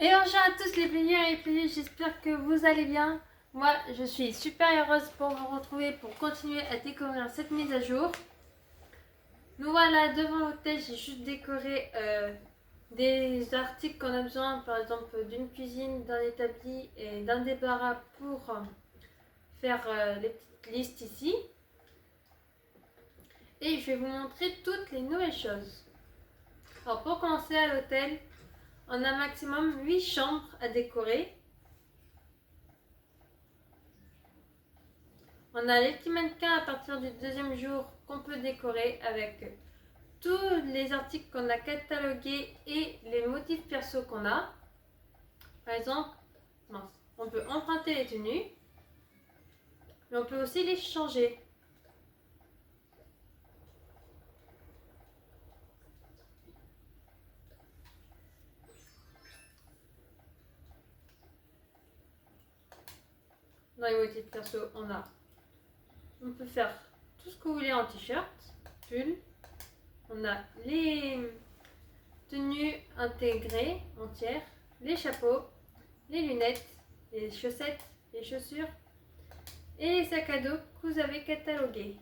Et bonjour à tous les plaignants et plaignants, j'espère que vous allez bien. Moi, je suis super heureuse pour vous retrouver pour continuer à découvrir cette mise à jour. Nous voilà devant l'hôtel, j'ai juste décoré des articles qu'on a besoin, par exemple d'une cuisine, d'un établi et d'un débarras pour faire les petites listes ici. Et je vais vous montrer toutes les nouvelles choses. Alors pour commencer à l'hôtel, on a maximum 8 chambres à décorer. On a les petits mannequins à partir du deuxième jour qu'on peut décorer avec tous les articles qu'on a catalogués et les motifs perso qu'on a. Par exemple, on peut emprunter les tenues, mais on peut aussi les changer. Dans les motifs perso, on peut faire tout ce que vous voulez en t-shirt, pull. On a les tenues intégrées entières, les chapeaux, les lunettes, les chaussettes, les chaussures et les sacs à dos que vous avez catalogués.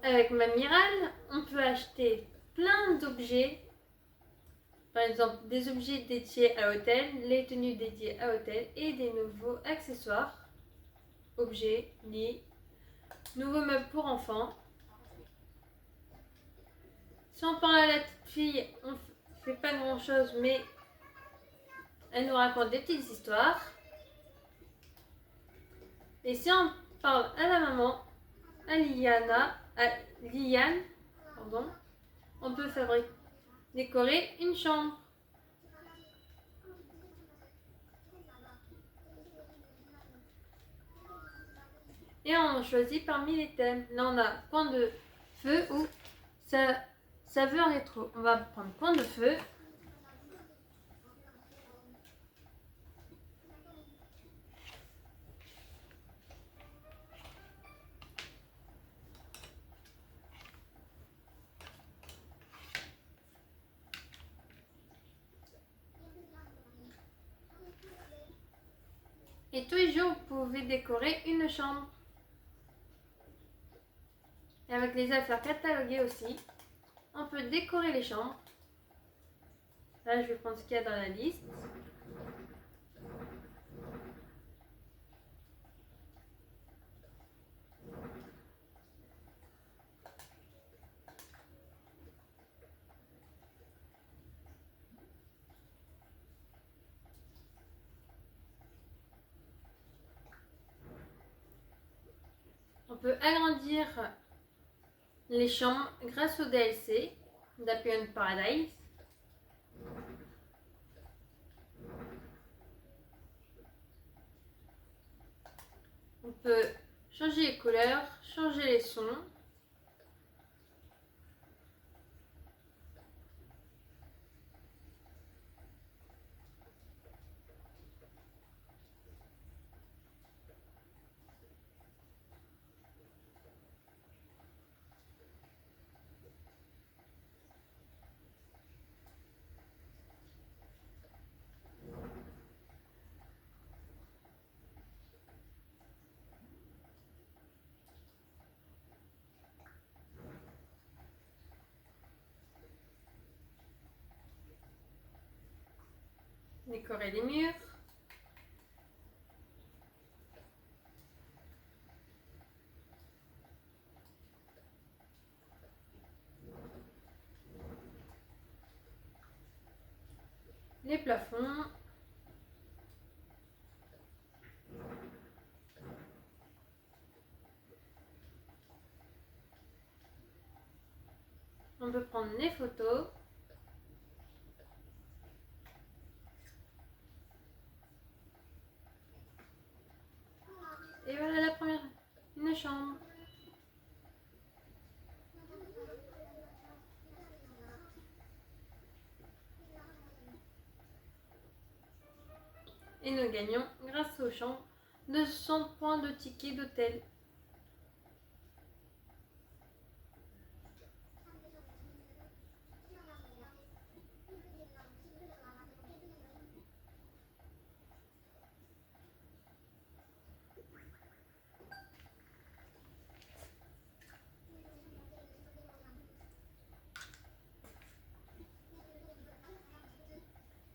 Avec Mamiral, on peut acheter plein d'objets, par exemple des objets dédiés à l'hôtel, les tenues dédiées à l'hôtel et des nouveaux accessoires, objets, lits, nouveaux meubles pour enfants. Si on parle à la petite fille, on fait pas grand chose, mais elle nous raconte des petites histoires. Et si on parle à la maman, à Liane, on peut décorer une chambre. Et on choisit parmi les thèmes. Là, on a coin de feu ou saveur rétro. On va prendre coin de feu. Et tous les jours, vous pouvez décorer une chambre. Et avec les affaires cataloguées aussi, on peut décorer les chambres. Là, je vais prendre ce qu'il y a dans la liste. On peut agrandir les chambres grâce au DLC d'Happy Paradise. On peut changer les couleurs, changer les sons. Décorer les murs. Les plafonds. On peut prendre les photos. Et voilà la première, une chambre. Et nous gagnons, grâce aux chambres, 200 points de tickets d'hôtel.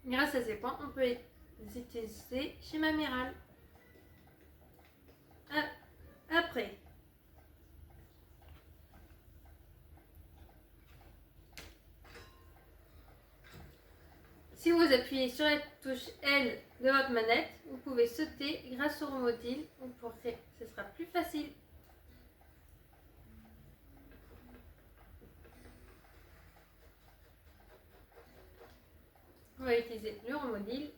Grâce à ces points, on peut les utiliser chez Mamiral. Après, si vous appuyez sur la touche L de votre manette, vous pouvez sauter grâce au remote-deal. Ce sera plus facile. On va utiliser le remote-deal.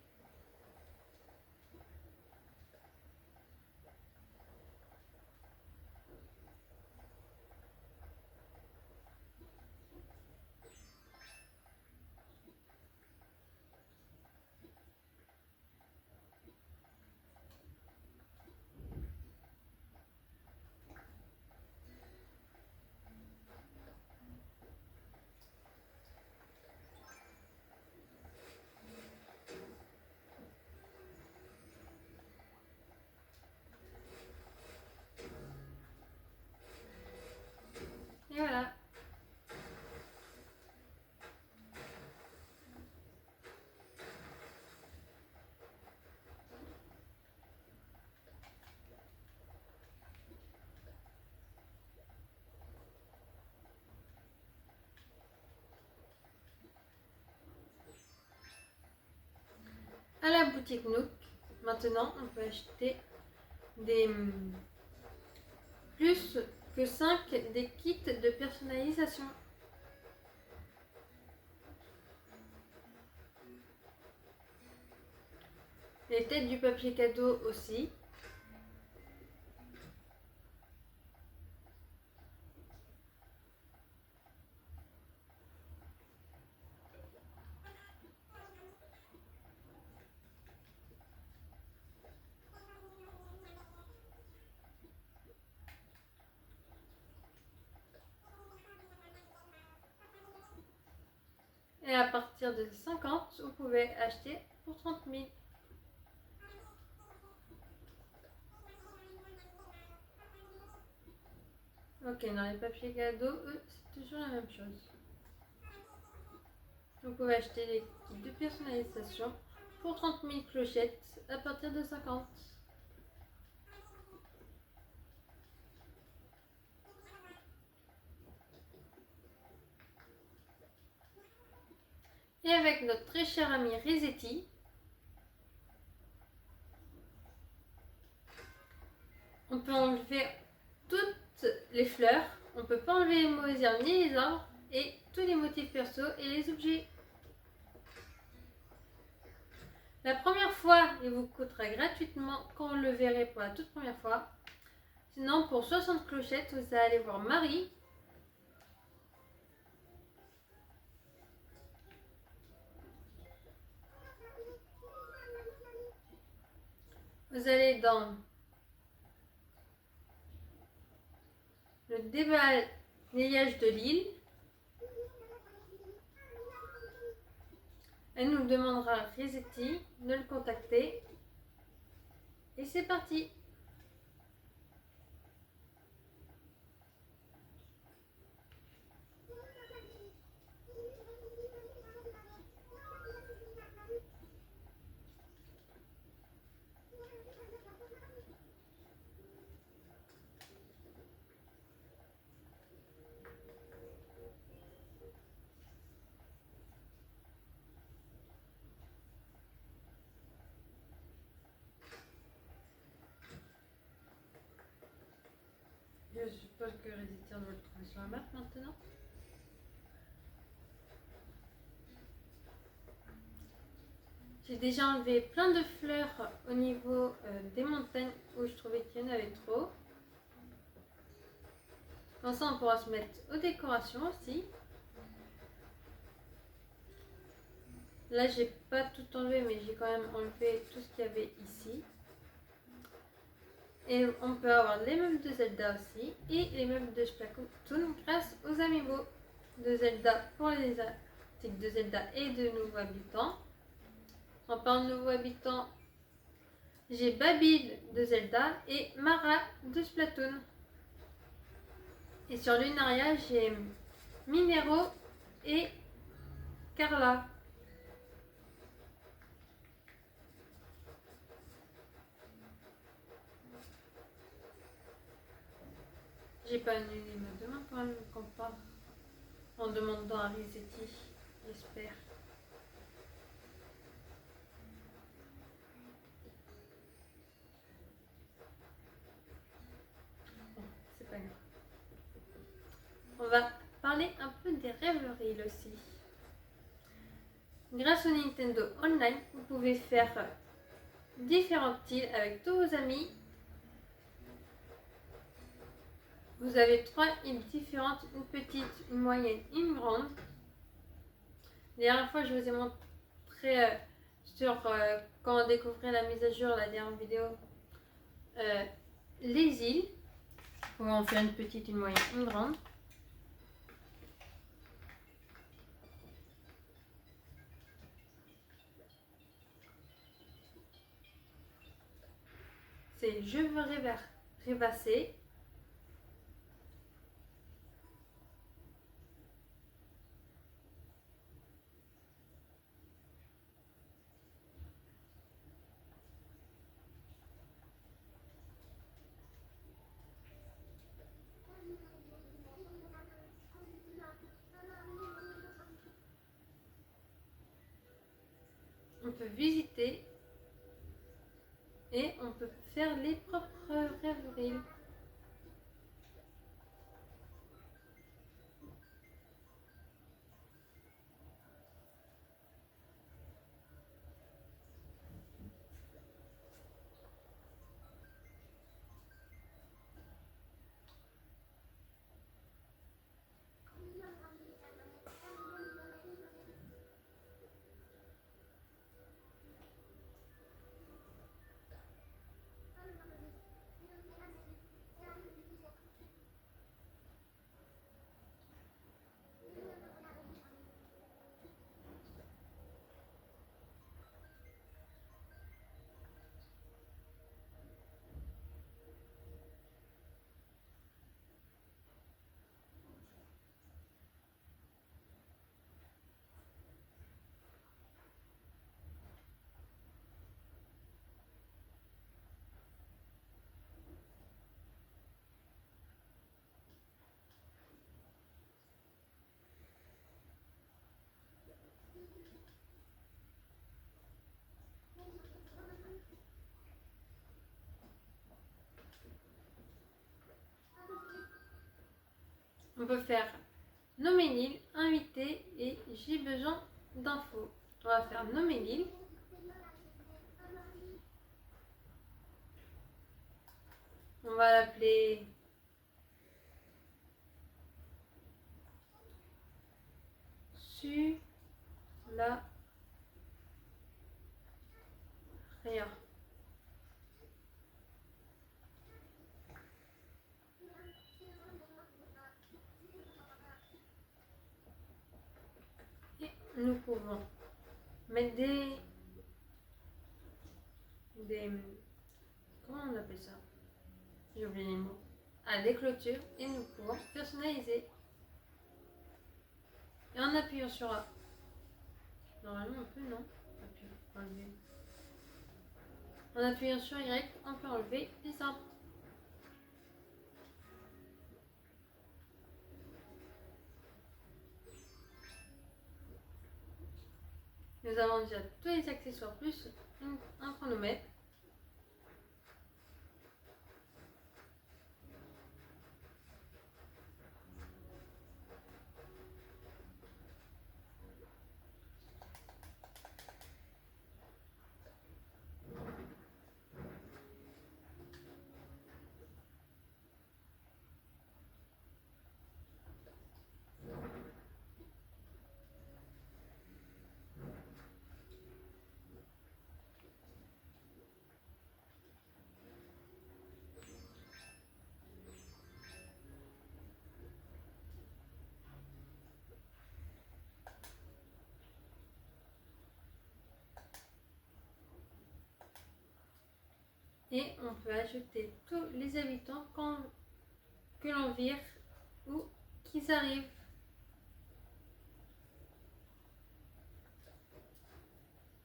Et voilà. À la boutique Nook, maintenant, on peut acheter des plus que 5 des kits de personnalisation. Les têtes du papier cadeau aussi. Et à partir de 50, vous pouvez acheter pour 30 000. Ok, dans les papiers cadeaux, c'est toujours la même chose. Vous pouvez acheter les kits de personnalisation pour 30 000 clochettes à partir de 50. Et avec notre très cher ami Rizetti, on peut enlever toutes les fleurs, on ne peut pas enlever les mauvaises herbes ni les arbres, et tous les motifs perso et les objets. La première fois, il vous coûtera gratuitement quand vous le verrez pour la toute première fois. Sinon, pour 60 clochettes, vous allez voir Marie. Vous allez dans le déblayage de l'île. Elle nous demandera Rizetti de le contacter. Et c'est parti. Je suppose que Rizetti doit le trouver sur la map maintenant. J'ai déjà enlevé plein de fleurs au niveau des montagnes où je trouvais qu'il y en avait trop. Comme ça, on pourra se mettre aux décorations aussi. Là, j'ai pas tout enlevé, mais j'ai quand même enlevé tout ce qu'il y avait ici. Et on peut avoir les meubles de Zelda aussi et les meubles de Splatoon grâce aux amiibo de Zelda pour les articles de Zelda et de nouveaux habitants. En parlant de nouveaux habitants, j'ai Babil de Zelda et Mara de Splatoon. Et sur Lunaria, j'ai Minero et Carla. J'ai pas annulé ma demande quand même, qu'on parle. En demandant à Rizetti, j'espère. Bon, c'est pas grave. On va parler un peu des rêveries aussi. Grâce au Nintendo Online, vous pouvez faire différents îles avec tous vos amis. Vous avez 3 îles différentes, une petite, une moyenne, une grande. La dernière fois, je vous ai montré sur quand on découvrait la mise à jour, la dernière vidéo, les îles. On va en faire une petite, une moyenne, une grande. C'est je veux rêvasser. On peut visiter et on peut faire les propres rêveries. On peut faire nommer l'île, inviter et j'ai besoin d'infos. On va faire nommer l'île. On va l'appeler Sularia. Et nous pouvons mettre des comment on appelle ça? J'ai oublié les mots. Ah, des clôtures et nous pouvons personnaliser. Et en appuyant sur A. Normalement on peut, non? Enlever. En appuyant sur Y, on peut enlever les arbres. Nous avons déjà tous les accessoires plus un chronomètre. Et on peut ajouter tous les habitants que l'on vire ou qu'ils arrivent.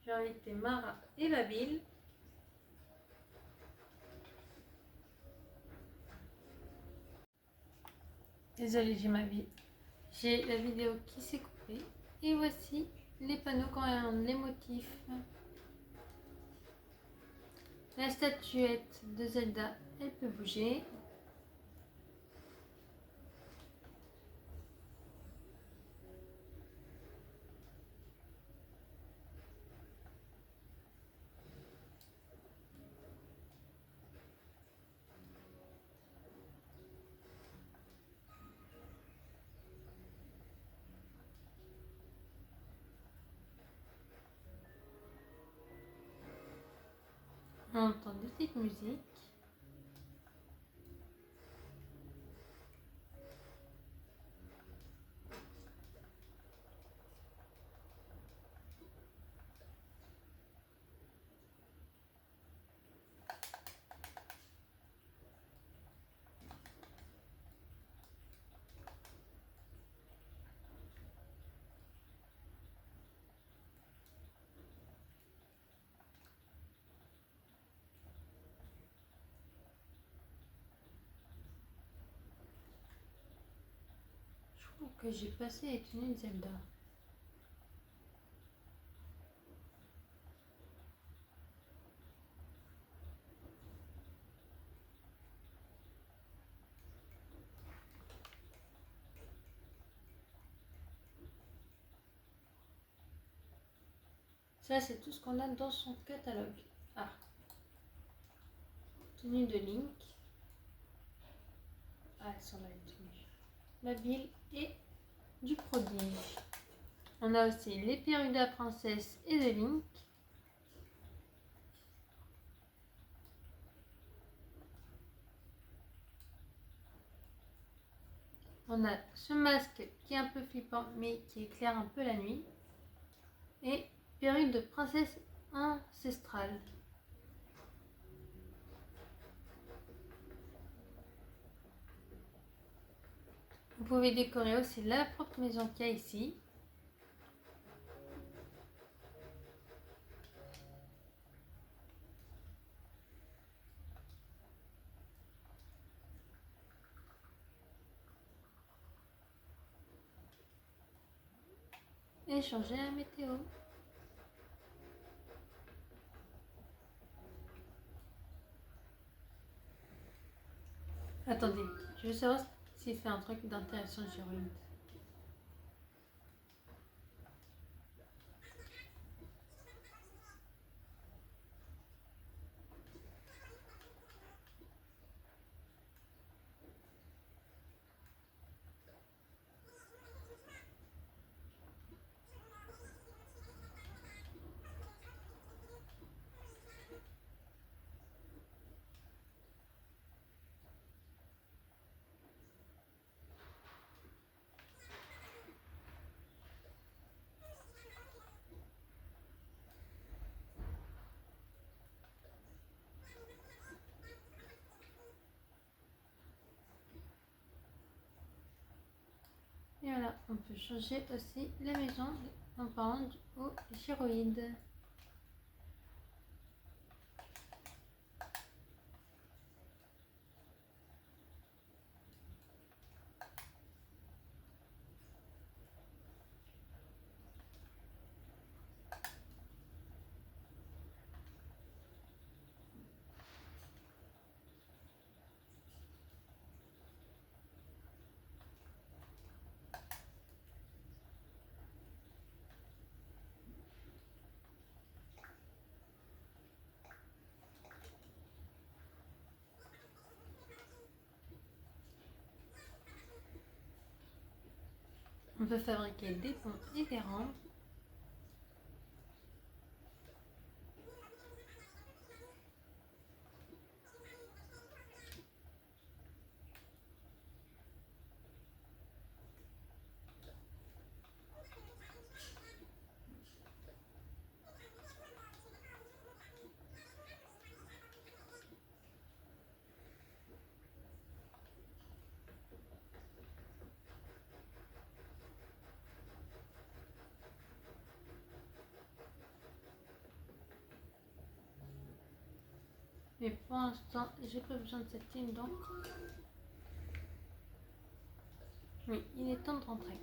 J'ai invité Mara et Babil. Désolée, j'ai la vidéo qui s'est coupée. Et voici les panneaux quand les motifs. La statuette de Zelda, elle peut bouger. On entend des petites musiques. Je crois que j'ai passé les tenues de Zelda. Ça, c'est tout ce qu'on a dans son catalogue. Ah, tenue de Link. Ah, elles sont là les tenues. La Bill et du prodige. On a aussi les perruques de la princesse et de Link. On a ce masque qui est un peu flippant mais qui éclaire un peu la nuit. Et perruque de princesse ancestrale. Vous pouvez décorer aussi la propre maison qu'il y a ici. Et changer la météo. Attendez, je veux savoir s'il fait un truc d'interaction géroïde. Et voilà, on peut changer aussi la maison en parlant au gyroïde. On peut fabriquer des ponts et des rampes. Mais pour l'instant, j'ai pas besoin de cette ligne d'encre. Oui, il est temps de rentrer.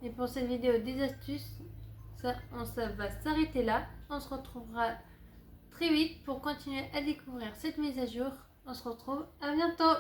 Et pour cette vidéo des astuces, ça va s'arrêter là. On se retrouvera très vite pour continuer à découvrir cette mise à jour. On se retrouve à bientôt.